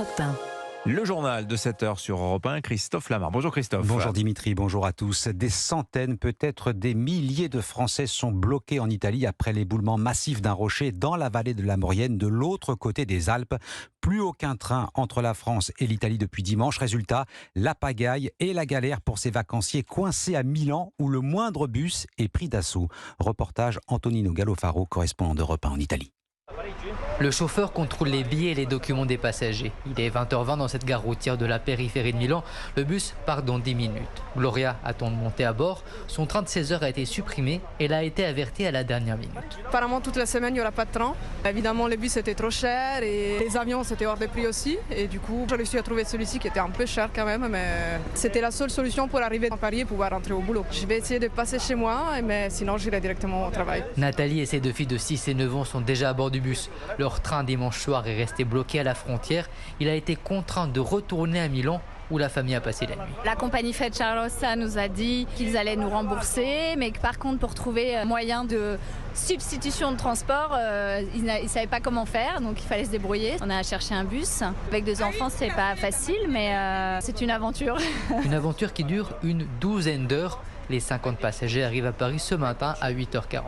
Europe 1. Le journal de 7h sur Europe 1, Christophe Lamar. Bonjour Christophe. Bonjour Dimitri, bonjour à tous. Des centaines, peut-être des milliers de Français sont bloqués en Italie après l'éboulement massif d'un rocher dans la vallée de la Maurienne, de l'autre côté des Alpes. Plus aucun train entre la France et l'Italie depuis dimanche. Résultat, la pagaille et la galère pour ces vacanciers coincés à Milan où le moindre bus est pris d'assaut. Reportage Antonino Gallofaro, correspondant d'Europe 1 en Italie. Le chauffeur contrôle les billets et les documents des passagers. Il est 20h20 dans cette gare routière de la périphérie de Milan. Le bus part dans 10 minutes. Gloria attend de monter à bord. Son train de 16h a été supprimé. Elle a été avertie à la dernière minute. Apparemment, toute la semaine, il n'y aura pas de train. Évidemment, les bus étaient trop chers et les avions, c'était hors de prix aussi. Et du coup, j'ai réussi à trouver celui-ci qui était un peu cher quand même. Mais c'était la seule solution pour arriver à Paris et pouvoir rentrer au boulot. Je vais essayer de passer chez moi, mais sinon, j'irai directement au travail. Nathalie et ses deux filles de 6 et 9 ans sont déjà à bord du bus. Leur train dimanche soir est resté bloqué à la frontière. Il a été contraint de retourner à Milan où la famille a passé la nuit. La compagnie Frecciarossa nous a dit qu'ils allaient nous rembourser, mais que par contre pour trouver un moyen de substitution de transport, ils ne savaient pas comment faire, donc il fallait se débrouiller. On a cherché un bus. Avec 2 enfants, c'est pas facile, mais c'est une aventure. Une aventure qui dure une douzaine d'heures. Les 50 passagers arrivent à Paris ce matin à 8h45.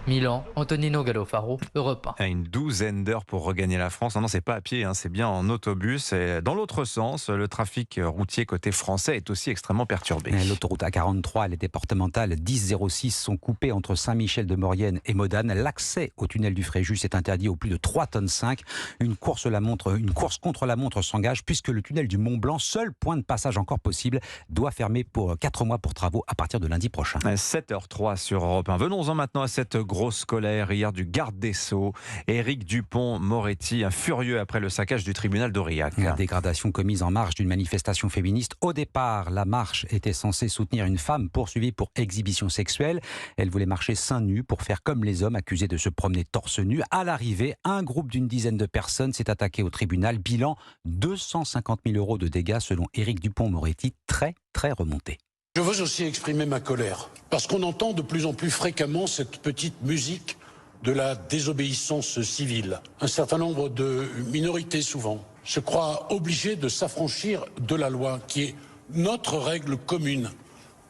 Milan, Antonino Gallofaro, Europe 1. Une douzaine d'heures pour regagner la France. Non, c'est pas à pied, c'est bien en autobus. Et dans l'autre sens, le trafic routier côté français est aussi extrêmement perturbé. L'autoroute A43 et les départementales 10-06 sont coupées entre Saint-Michel-de-Maurienne et Modane. L'accès au tunnel du Fréjus est interdit au plus de 3,5 tonnes. Une course contre la montre s'engage puisque le tunnel du Mont-Blanc, seul point de passage encore possible, doit fermer pour 4 mois pour travaux à partir de lundi prochain. 7h03 sur Europe 1. Venons-en maintenant à cette grosse colère hier du garde des Sceaux, Éric Dupond-Moretti, furieux après le saccage du tribunal d'Aurillac. La dégradation commise en marge d'une manifestation féministe. Au départ, la marche était censée soutenir une femme poursuivie pour exhibition sexuelle. Elle voulait marcher seins nus pour faire comme les hommes accusés de se promener torse nu. À l'arrivée, un groupe d'une dizaine de personnes s'est attaqué au tribunal. Bilan 250 000 € de dégâts selon Éric Dupond-Moretti, très remonté. Je veux aussi exprimer ma colère, parce qu'on entend de plus en plus fréquemment cette petite musique de la désobéissance civile. Un certain nombre de minorités, souvent, se croient obligées de s'affranchir de la loi, qui est notre règle commune.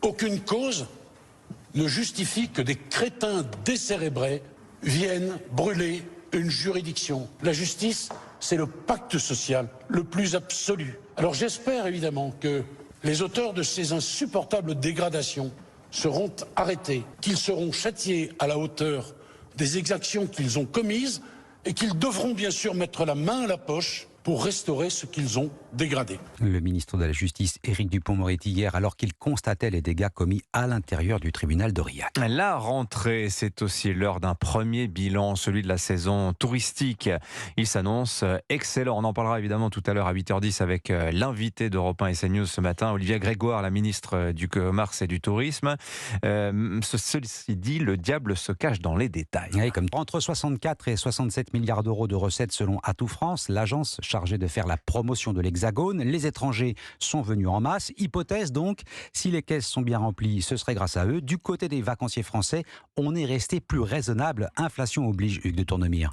Aucune cause ne justifie que des crétins décérébrés viennent brûler une juridiction. La justice, c'est le pacte social le plus absolu. Alors j'espère évidemment que les auteurs de ces insupportables dégradations seront arrêtés, qu'ils seront châtiés à la hauteur des exactions qu'ils ont commises et qu'ils devront bien sûr mettre la main à la poche pour restaurer ce qu'ils ont dégradé. Le ministre de la Justice, Éric Dupond-Moretti, hier, alors qu'il constatait les dégâts commis à l'intérieur du tribunal d'Aurillac. La rentrée, c'est aussi l'heure d'un premier bilan, celui de la saison touristique. Il s'annonce excellent. On en parlera évidemment tout à l'heure à 8h10 avec l'invité d'Europe 1 et CNews ce matin, Olivia Grégoire, la ministre du Commerce et du Tourisme. Ceci dit, le diable se cache dans les détails. Oui, comme entre 64 et 67 milliards d'euros de recettes selon Atout France, l'agence chargée de faire la promotion de l'Hexagone. Les étrangers sont venus en masse. Hypothèse donc, si les caisses sont bien remplies, ce serait grâce à eux. Du côté des vacanciers français, on est resté plus raisonnable. Inflation oblige, Hugues de Tournemire.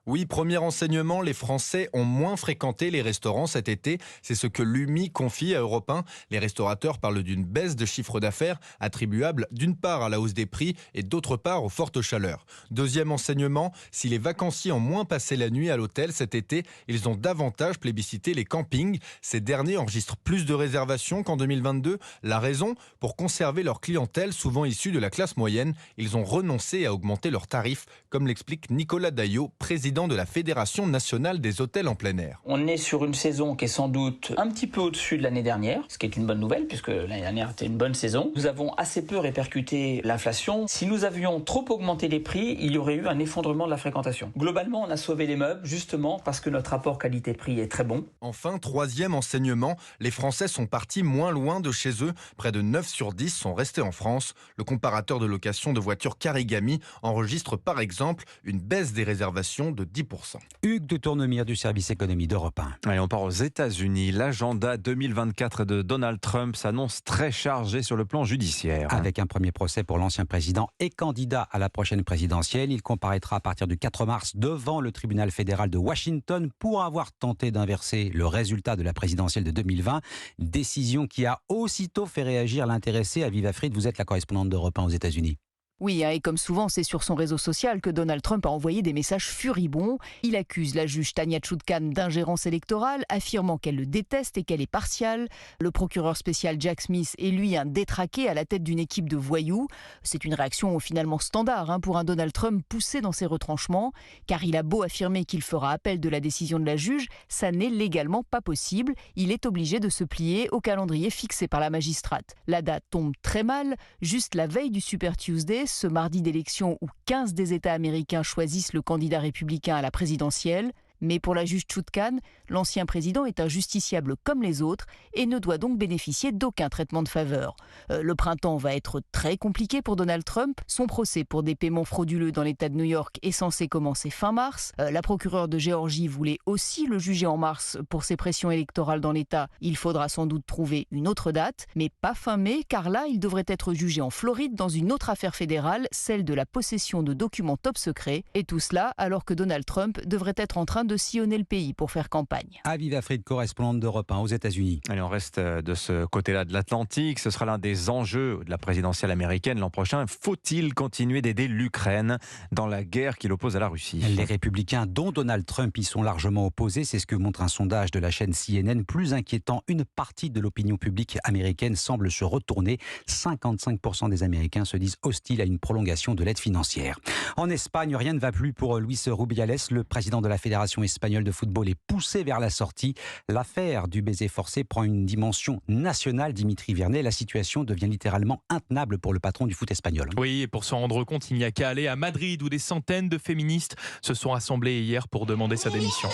Oui, premier enseignement, les Français ont moins fréquenté les restaurants cet été. C'est ce que l'UMI confie à Europe 1. Les restaurateurs parlent d'une baisse de chiffre d'affaires attribuable d'une part à la hausse des prix et d'autre part aux fortes chaleurs. Deuxième enseignement, si les vacanciers ont moins passé la nuit à l'hôtel cet été, ils ont davantage plébiscité les campings. Ces derniers enregistrent plus de réservations qu'en 2022. La raison, pour conserver leur clientèle, souvent issue de la classe moyenne, ils ont renoncé à augmenter leurs tarifs, comme l'explique Nicolas Daillot, président de la Fédération nationale des hôtels en plein air. On est sur une saison qui est sans doute un petit peu au-dessus de l'année dernière, ce qui est une bonne nouvelle puisque l'année dernière était une bonne saison. Nous avons assez peu répercuté l'inflation. Si nous avions trop augmenté les prix, il y aurait eu un effondrement de la fréquentation. Globalement, on a sauvé les meubles justement parce que notre rapport qualité-prix est très bon. Enfin, troisième enseignement, les Français sont partis moins loin de chez eux. Près de 9 sur 10 sont restés en France. Le comparateur de location de voitures Carigami enregistre par exemple une baisse des réservations de de 10%. Hugues de Tournemire du service économie d'Europe 1. Allez, on part aux États-Unis. L'agenda 2024 de Donald Trump s'annonce très chargé sur le plan judiciaire. Avec un premier procès pour l'ancien président et candidat à la prochaine présidentielle, il comparaîtra à partir du 4 mars devant le tribunal fédéral de Washington pour avoir tenté d'inverser le résultat de la présidentielle de 2020. Décision qui a aussitôt fait réagir l'intéressé. Aviva Fried, vous êtes la correspondante d'Europe 1 aux États-Unis. Oui, et comme souvent, c'est sur son réseau social que Donald Trump a envoyé des messages furibonds. Il accuse la juge Tanya Chutkan d'ingérence électorale, affirmant qu'elle le déteste et qu'elle est partiale. Le procureur spécial Jack Smith est lui un détraqué à la tête d'une équipe de voyous. C'est une réaction finalement standard pour un Donald Trump poussé dans ses retranchements, car il a beau affirmer qu'il fera appel de la décision de la juge, ça n'est légalement pas possible. Il est obligé de se plier au calendrier fixé par la magistrate. La date tombe très mal, juste la veille du Super Tuesday, ce mardi d'élection où 15 des États américains choisissent le candidat républicain à la présidentielle. Mais pour la juge Chutkan, l'ancien président est un justiciable comme les autres et ne doit donc bénéficier d'aucun traitement de faveur. Le printemps va être très compliqué pour Donald Trump. Son procès pour des paiements frauduleux dans l'État de New York est censé commencer fin mars. La procureure de Géorgie voulait aussi le juger en mars pour ses pressions électorales dans l'État. Il faudra sans doute trouver une autre date, mais pas fin mai, car là, il devrait être jugé en Floride dans une autre affaire fédérale, celle de la possession de documents top secrets. Et tout cela alors que Donald Trump devrait être en train de sillonner le pays pour faire campagne. Aviva Fried, correspondante d'Europe 1 aux États-Unis. Allez, on reste de ce côté-là de l'Atlantique. Ce sera l'un des enjeux de la présidentielle américaine l'an prochain. Faut-il continuer d'aider l'Ukraine dans la guerre qui l'oppose à la Russie ? Les républicains, dont Donald Trump, y sont largement opposés. C'est ce que montre un sondage de la chaîne CNN. Plus inquiétant, une partie de l'opinion publique américaine semble se retourner. 55% des Américains se disent hostiles à une prolongation de l'aide financière. En Espagne, rien ne va plus pour Luis Rubiales. Le président de la Fédération espagnole de football est poussé vers la sortie. L'affaire du baiser forcé prend une dimension nationale, Dimitri Vernet. La situation devient littéralement intenable pour le patron du foot espagnol. Oui, et pour s'en rendre compte, il n'y a qu'à aller à Madrid où des centaines de féministes se sont rassemblées hier pour demander sa démission.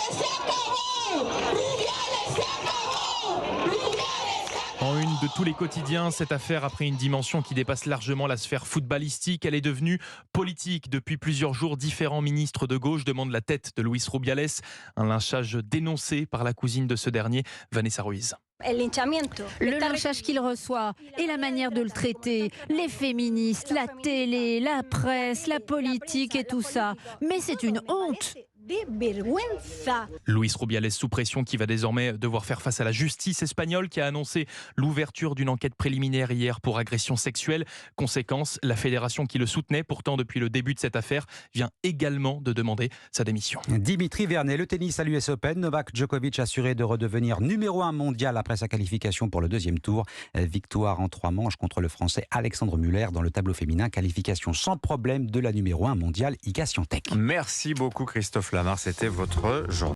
En une de tous les quotidiens, cette affaire a pris une dimension qui dépasse largement la sphère footballistique. Elle est devenue politique. Depuis plusieurs jours, différents ministres de gauche demandent la tête de Luis Rubiales. Un lynchage dénoncé par la cousine de ce dernier, Vanessa Ruiz. Le lynchage qu'il reçoit et la manière de le traiter, les féministes, la télé, la presse, la politique et tout ça. Mais c'est une honte. Luis Rubiales sous pression qui va désormais devoir faire face à la justice espagnole qui a annoncé l'ouverture d'une enquête préliminaire hier pour agression sexuelle. Conséquence, la fédération qui le soutenait pourtant depuis le début de cette affaire vient également de demander sa démission. Dimitri Vernet, le tennis à l'US Open. Novak Djokovic assuré de redevenir numéro 1 mondial après sa qualification pour le deuxième tour. Victoire en 3 manches contre le Français Alexandre Muller dans le tableau féminin. Qualification sans problème de la numéro 1 mondiale Iga Swiatek. Merci beaucoup Christophe Lamar, c'était votre journée.